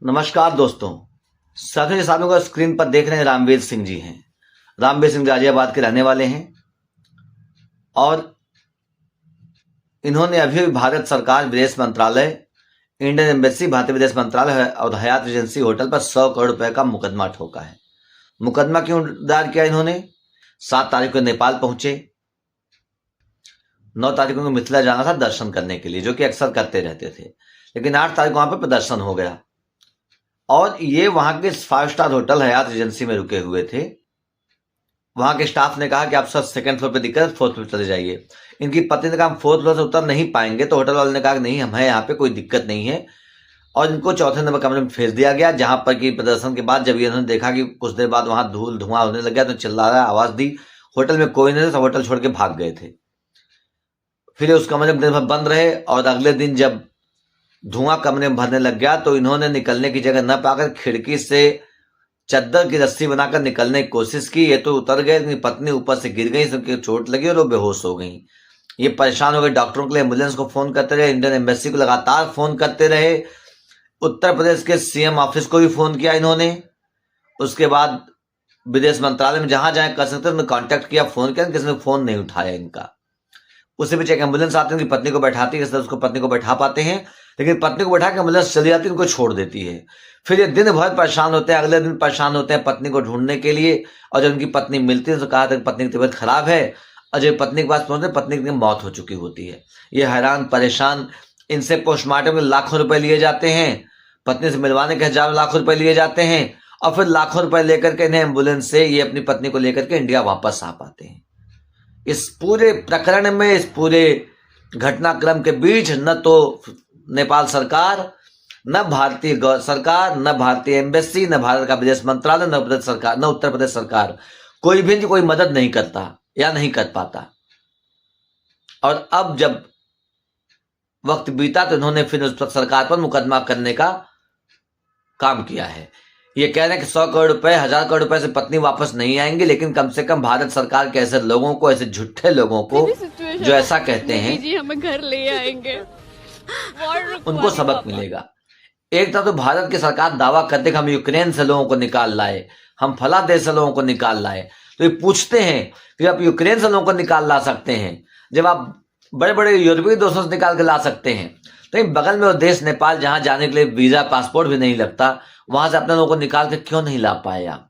नमस्कार दोस्तों। साथियों साथियों को स्क्रीन पर देख रहे हैं रामवीर सिंह जी हैं। रामवीर सिंह गाजियाबाद के रहने वाले हैं और इन्होंने अभी भारत सरकार विदेश मंत्रालय, इंडियन एम्बेसी, भारतीय विदेश मंत्रालय और हयात रिजेंसी होटल पर 100 करोड़ रुपए का मुकदमा ठोका है। मुकदमा क्यों दायर किया इन्होंने? 7 तारीख को नेपाल पहुंचे, 9 तारीख को मिथिला जाना था दर्शन करने के लिए, जो कि अक्सर करते रहते थे, लेकिन 8 तारीख को वहां पर प्रदर्शन हो गया और ये वहां के 5 स्टार होटल हयात एजेंसी में रुके हुए थे। वहां के स्टाफ ने कहा कि आप सब सेकंड फ्लोर पे दिक्कत है, 4th फ्लोर चले जाइए। इनकी पत्नी ने कहा हम 4th फ्लोर से उतर नहीं पाएंगे, तो होटल वाले ने कहा कि नहीं, हमें यहाँ पे कोई दिक्कत नहीं है, और इनको 4थे नंबर कमरे में भेज दिया गया। जहां पर कि प्रदर्शन के बाद जब इन्होंने देखा कि कुछ देर बाद वहां धूल धुआं होने लग गया, तो चिल्ला रहा आवाज दी। होटल में कोई नहीं था, सब होटल छोड़ के भाग गए थे। फिर उस कमरे में दिन भर बंद रहे और अगले दिन जब धुआं कमरे में भरने लग गया तो इन्होंने निकलने की जगह न पाकर खिड़की से चद्दर की रस्सी बनाकर निकलने की कोशिश की। ये तो उतर गए, इनकी पत्नी ऊपर से गिर गई, सबकी चोट लगी और वो बेहोश हो गई। ये परेशान हो गए, डॉक्टरों के लिए एम्बुलेंस को फोन करते रहे, इंडियन एम्बेसी को लगातार फोन करते रहे, उत्तर प्रदेश के सीएम ऑफिस को भी फोन किया इन्होंने। उसके बाद विदेश मंत्रालय में जहां जहां कर सकते उन्होंने कॉन्टेक्ट किया, फोन किया, किसी ने फोन नहीं उठाया इनका। उसी बीच एक एम्बुलेंस आती है, उनकी पत्नी को बैठाती है, उसको पत्नी को बैठा पाते हैं, लेकिन पत्नी को बैठा के एम्बुलेंस चली जाती है, उनको छोड़ देती है। फिर ये दिन भर परेशान होते हैं, अगले दिन परेशान होते हैं पत्नी को ढूंढने के लिए, और जब उनकी पत्नी मिलती है तो कहा था पत्नी की तबीयत खराब है, और जब पत्नी के पास पहुंचते पत्नी की मौत हो चुकी होती है। ये हैरान परेशान, इनसे पोस्टमार्टम में लाखों रुपए लिए जाते हैं, पत्नी से मिलवाने के 1000 लाख रुपए लिए जाते हैं, और फिर लाखों रुपए लेकर के इन्हें एम्बुलेंस से ये अपनी पत्नी को लेकर के इंडिया वापस आ पाते हैं। इस पूरे प्रकरण में, इस पूरे घटनाक्रम के बीच न तो नेपाल सरकार, न भारतीय सरकार, न भारतीय एम्बेसी, न भारत का विदेश मंत्रालय, न प्रदेश सरकार, न उत्तर प्रदेश सरकार, कोई भी कोई मदद नहीं करता या नहीं कर पाता। और अब जब वक्त बीता तो इन्होंने फिर उस पर सरकार पर मुकदमा करने का काम किया है। ये कह रहे हैं कि 100 करोड़ रुपए, 1000 करोड़ रुपए से पत्नी वापस नहीं आएंगे, लेकिन कम से कम भारत सरकार के ऐसे लोगों को, ऐसे झूठे लोगों को जो ऐसा कहते हैं, जी हमें घर ले आएंगे, उनको सबक मिलेगा। एक तरफ तो भारत की सरकार दावा करते कि हम यूक्रेन से लोगों को निकाल लाए, हम फला देश से लोगों को निकाल लाए, तो ये पूछते हैं कि आप यूक्रेन से लोगों को निकाल ला सकते हैं, जब आप बड़े बड़े यूरोपीय देशों से निकाल के ला सकते हैं, तो बगल में वो देश नेपाल, जहां जाने के लिए वीजा पासपोर्ट भी नहीं लगता, वहां से अपने लोगों को निकाल के क्यों नहीं ला पाए आप?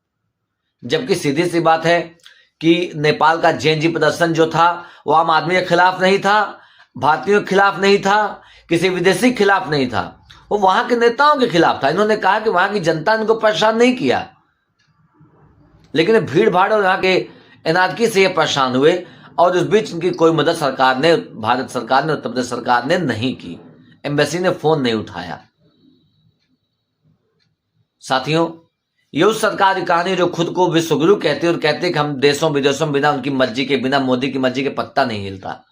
जबकि सीधी सी बात है कि नेपाल का जेएनजी प्रदर्शन जो था वो आम आदमी के खिलाफ नहीं था, भारतीयों के खिलाफ नहीं था, किसी विदेशी के खिलाफ नहीं था, वो वहां के नेताओं के खिलाफ था। इन्होंने कहा कि वहां की जनता ने इनको परेशान नहीं किया, लेकिन भीड़ भाड़ और यहाँ के एनार्की से ये परेशान हुए, और उस बीच इनकी कोई मदद सरकार ने, भारत सरकार ने, उत्तर प्रदेश सरकार ने नहीं की, एम्बेसी ने फोन नहीं उठाया। साथियों, ये उस सरकार की कहानी जो खुद को विश्वगुरु कहती है और कहती है कि हम देशों विदेशों बिना उनकी मर्जी के, बिना मोदी की मर्जी के पत्ता नहीं हिलता,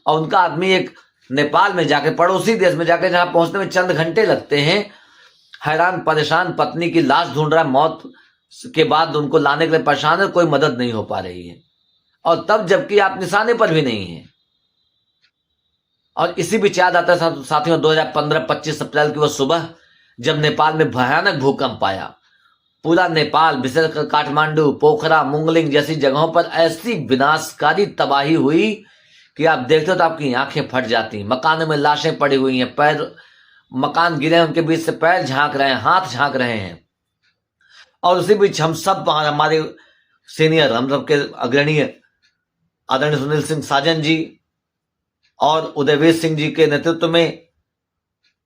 और उनका आदमी एक नेपाल में जाके, पड़ोसी देश में जाके, जहां पहुंचने में चंद घंटे लगते हैं, हैरान परेशान पत्नी की लाश ढूंढ रहा है, मौत के बाद उनको लाने के लिए परेशान है, कोई मदद नहीं हो पा रही है, और तब जबकि आप निशाने पर भी नहीं है। और इसी बीच याद आता है साथियों 2015-25 अप्रैल की वो सुबह जब नेपाल में भयानक भूकंप आया। पूरा नेपाल, विशेषकर काठमांडू, पोखरा, मुंगलिंग जैसी जगहों पर ऐसी विनाशकारी तबाही हुई कि आप देखते हो तो आपकी आंखें फट जाती। मकानों में लाशें पड़ी हुई हैं, पैर, मकान गिरे हैं, उनके बीच से पैर झांक रहे हैं, हाथ झांक रहे हैं। और उसी बीच हम सब, हमारे सीनियर, हम सबके अग्रणीय आदरणीय सुनील सिंह साजन जी और उदयवीर सिंह जी के नेतृत्व में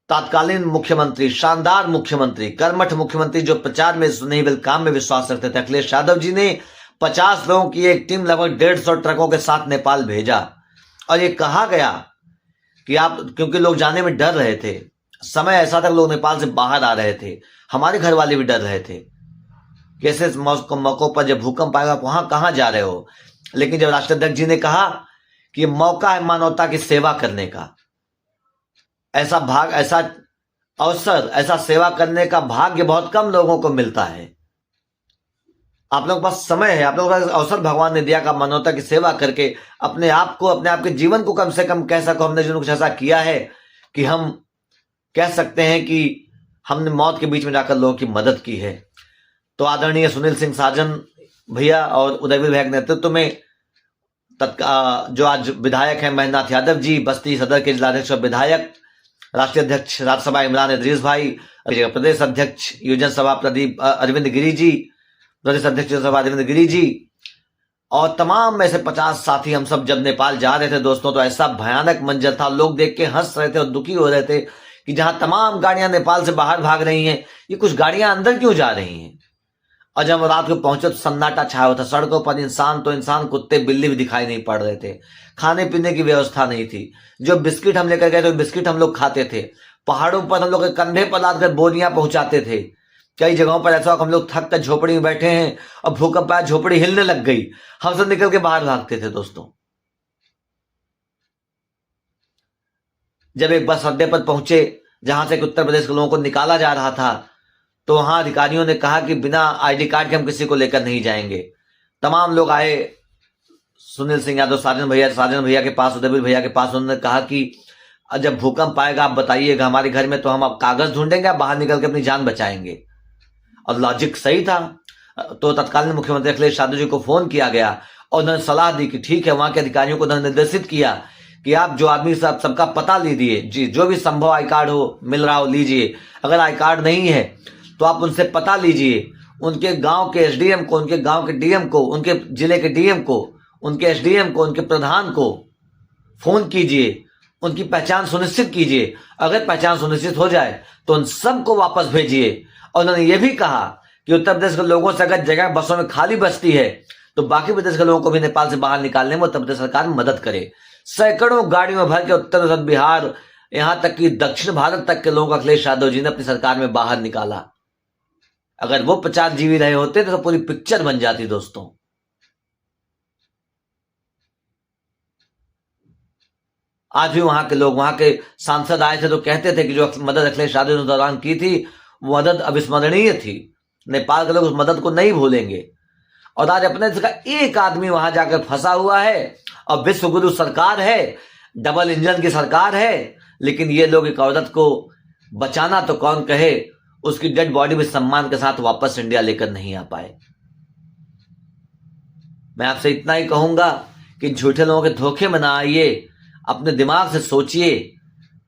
तत्कालीन मुख्यमंत्री, शानदार मुख्यमंत्री, कर्मठ मुख्यमंत्री, जो प्रचार में सुनेबल काम में विश्वास रखते थे, अखिलेश यादव जी ने 50 लोगों की एक टीम लगभग 150 ट्रकों के साथ नेपाल भेजा। और ये कहा गया कि आप, क्योंकि लोग जाने में डर रहे थे, समय ऐसा था लोग नेपाल से बाहर आ रहे थे, हमारे घर वाले भी डर रहे थे, कैसे मौकों पर जब भूकंप आएगा वहां कहां जा रहे हो। लेकिन जब राष्ट्राध्यक्ष जी ने कहा कि ये मौका है मानवता की सेवा करने का, ऐसा भाग, ऐसा अवसर, ऐसा सेवा करने का भाग्य बहुत कम लोगों को मिलता है। आप लोगों के पास समय है, आप लोगों का अवसर भगवान ने दिया का मानवता की सेवा करके अपने आप को, अपने आप के जीवन को कम से कम कह सको हमने जो कुछ ऐसा किया है कि हम कह सकते हैं कि हमने मौत के बीच में जाकर लोगों की मदद की है। तो आदरणीय सुनील सिंह साजन भैया और उदयवीर भैया के नेतृत्व में जो आज विधायक हैं महेंद्रनाथ यादव जी, बस्ती सदर के जिलाध्यक्ष और विधायक, राष्ट्रीय अध्यक्ष राज्यसभा इमरान इदरीस भाई, प्रदेश अध्यक्ष योजना सभा प्रदीप अरविंद गिरी जी, प्रदेश अध्यक्ष योजना सभा अरविंद गिरी जी और तमाम में से 50 साथी हम सब जब नेपाल जा रहे थे दोस्तों, तो ऐसा भयानक मंजर था, लोग देख के हंस रहे थे और दुखी हो रहे थे कि जहां तमाम गाड़ियां नेपाल से बाहर भाग रही हैं, ये कुछ गाड़ियां अंदर क्यों जा रही हैं। और जब रात को पहुंचे तो सन्नाटा छाया हुआ था, सड़कों पर इंसान तो इंसान, कुत्ते बिल्ली भी दिखाई नहीं पड़ रहे थे, खाने पीने की व्यवस्था नहीं थी। जो बिस्किट हम लेकर गए थे बिस्किट हम लोग खाते थे, पहाड़ों पर हम लोग कंधे पर लाद कर बोरियां पहुंचाते थे। कई जगहों पर ऐसा हम लोग थक कर झोपड़ी में बैठे हैं और भूकंप आया, झोपड़ी हिलने लग गई, हम सब निकल के बाहर भागते थे दोस्तों। जब एक बस अड्डे पर पहुंचे जहां से उत्तर प्रदेश के लोगों को निकाला जा रहा था, तो वहां अधिकारियों ने कहा कि बिना आईडी कार्ड के हम किसी को लेकर नहीं जाएंगे। तमाम लोग आए सुनील सिंह यादव साजन भैया के पास, उदयवीर भैया के पास। उन्होंने कहा कि जब भूकंप आएगा आप बताइएगा हमारे घर में, तो हम अब कागज ढूंढेंगे, आप बाहर निकल के अपनी जान बचाएंगे। और लॉजिक सही था। तो तत्कालीन मुख्यमंत्री अखिलेश यादव जी को फोन किया गया और उन्होंने सलाह दी कि ठीक है, वहां के अधिकारियों को उन्होंने निर्देशित किया कि आप जो आदमी सबका पता लीजिए जी, जो भी संभव आई कार्ड हो मिल रहा हो लीजिए, अगर आई कार्ड नहीं है तो आप उनसे पता लीजिए, उनके गांव के एसडीएम को, उनके गांव के डीएम को, उनके जिले के डीएम को, उनके एसडीएम को, उनके प्रधान को फोन कीजिए, उनकी पहचान सुनिश्चित कीजिए। अगर पहचान सुनिश्चित हो जाए तो उन सबको वापस भेजिए। और उन्होंने ये भी कहा कि उत्तर प्रदेश के लोगों से अगर जगह बसों में खाली बचती है तो बाकी प्रदेश के लोगों को भी नेपाल से बाहर निकालने में उत्तर प्रदेश सरकार मदद करे। सैकड़ों गाड़ियों में भर के उत्तर प्रदेश, बिहार, यहां तक कि दक्षिण भारत तक के लोगों को अखिलेश यादव जी ने अपनी सरकार में बाहर निकाला। अगर वो 50 जीवी रहे होते तो पूरी पिक्चर बन जाती दोस्तों। आज भी वहां के लोग, वहां के सांसद आए थे तो कहते थे कि जो मदद अखिलेश यादव ने दौरान की थी वो मदद अविस्मरणीय थी, नेपाल के लोग उस मदद को नहीं भूलेंगे। और आज अपने देश का एक आदमी वहां जाकर फंसा हुआ है और विश्व गुरु सरकार है, डबल इंजन की सरकार है, लेकिन ये लोग एक औरत को बचाना तो कौन कहे, उसकी डेड बॉडी भी सम्मान के साथ वापस इंडिया लेकर नहीं आ पाए। मैं आपसे इतना ही कहूंगा कि झूठे लोगों के धोखे में ना आइए, अपने दिमाग से सोचिए,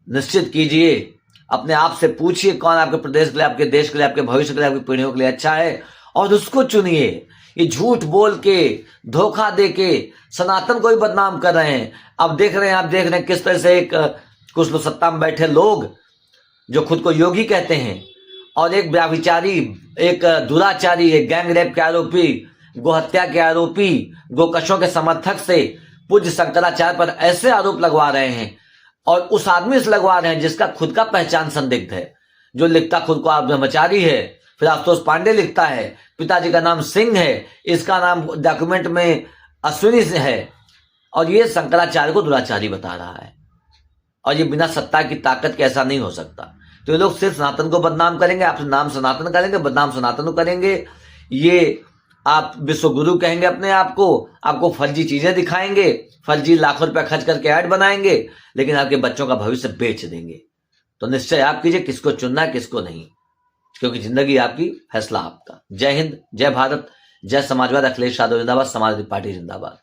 निश्चित कीजिए, अपने आप से पूछिए कौन आपके प्रदेश के लिए, आपके देश के लिए, आपके भविष्य के लिए, आपकी पीढ़ियों के लिए अच्छा है और उसको चुनिए। ये झूठ बोल के, धोखा दे के सनातन को ही बदनाम कर रहे हैं। अब देख रहे हैं किस तरह से कुछ लोग सत्ता में बैठे लोग जो खुद को योगी कहते हैं और एक व्याभिचारी, एक दुराचारी, एक गैंग रेप के आरोपी, गोहत्या के आरोपी, गोकशों के समर्थक से पूज्य शंकराचार्य पर ऐसे आरोप लगवा रहे हैं और उस आदमी से लगवा रहे हैं जिसका खुद का पहचान संदिग्ध है, जो लिखता खुद को आप ब्रह्मचारी है, फिर आशुतोष पांडे लिखता है, पिताजी का नाम सिंह है, इसका नाम डॉक्यूमेंट में अश्विनी से है और ये शंकराचार्य को दुराचारी बता रहा है। और ये बिना सत्ता की ताकत के ऐसा नहीं हो सकता। तो ये लोग सिर्फ सनातन को बदनाम करेंगे, आप नाम सनातन करेंगे, बदनाम सनातन को करेंगे, ये आप विश्व गुरु कहेंगे अपने आप को, आपको फर्जी चीजें दिखाएंगे, फर्जी लाखों रुपया खर्च करके ऐड बनाएंगे, लेकिन आपके बच्चों का भविष्य बेच देंगे। तो निश्चय आप कीजिए किसको चुनना है किसको नहीं, क्योंकि जिंदगी आपकी, फैसला आपका। जय हिंद, जय भारत, जय समाजवाद, अखिलेश यादव जिंदाबाद, समाजवादी पार्टी जिंदाबाद।